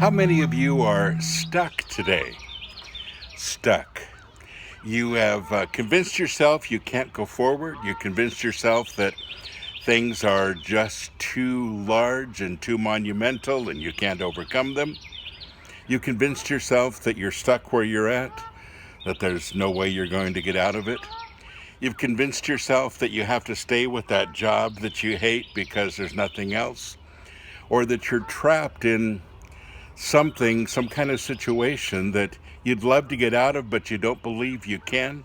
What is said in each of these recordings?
How many of you are stuck today? Stuck. You have convinced yourself you can't go forward. You convinced yourself that things are just too large and too monumental and you can't overcome them. You convinced yourself that you're stuck where you're at, that there's no way you're going to get out of it. You've convinced yourself that you have to stay with that job that you hate because there's nothing else, or that you're trapped in something, some kind of situation that you'd love to get out of, but you don't believe you can.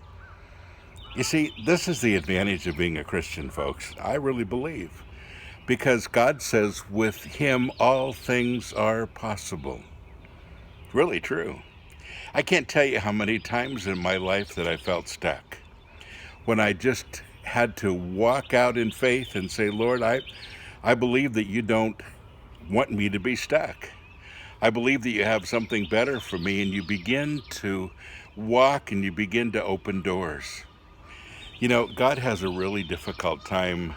You see, this is the advantage of being a Christian, folks. I really believe. Because God says with Him all things are possible. Really true. I can't tell you how many times in my life that I felt stuck. When I just had to walk out in faith and say, Lord, I believe that you don't want me to be stuck. I believe that you have something better for me, and you begin to walk and you begin to open doors. You know, God has a really difficult time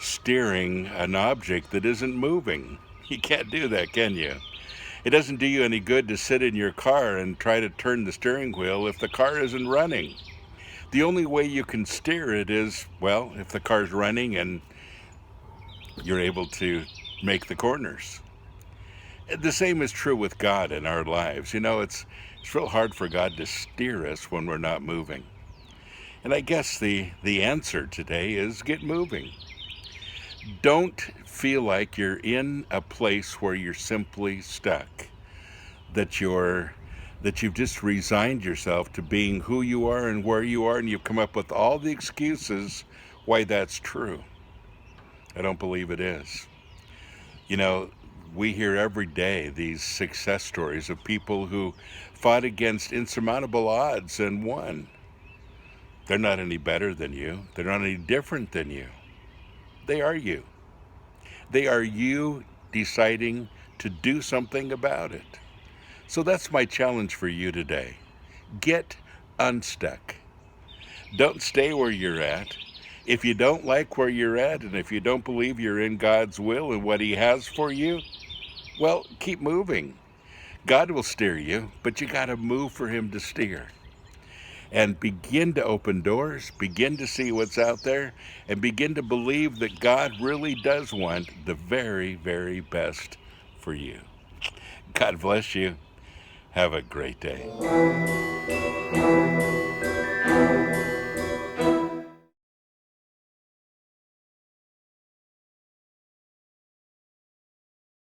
steering an object that isn't moving. You can't do that, can you? It doesn't do you any good to sit in your car and try to turn the steering wheel if the car isn't running. The only way you can steer it is, well, if the car's running and you're able to make the corners. The same is true with God in our lives. You know, it's real hard for God to steer us when we're not moving. And I guess the answer today is get moving. Don't feel like you're in a place where you're simply stuck, that you've just resigned yourself to being who you are and where you are, and you've come up with all the excuses why that's true. I don't believe it is. You know, we hear every day these success stories of people who fought against insurmountable odds and won. They're not any better than you. They're not any different than you. They are you. They are you deciding to do something about it. So that's my challenge for you today. Get unstuck. Don't stay where you're at. If you don't like where you're at, and if you don't believe you're in God's will and what He has for you, well, keep moving. God will steer you, but you got to move for Him to steer. And begin to open doors, begin to see what's out there, and begin to believe that God really does want the very, very best for you. God bless you. Have a great day.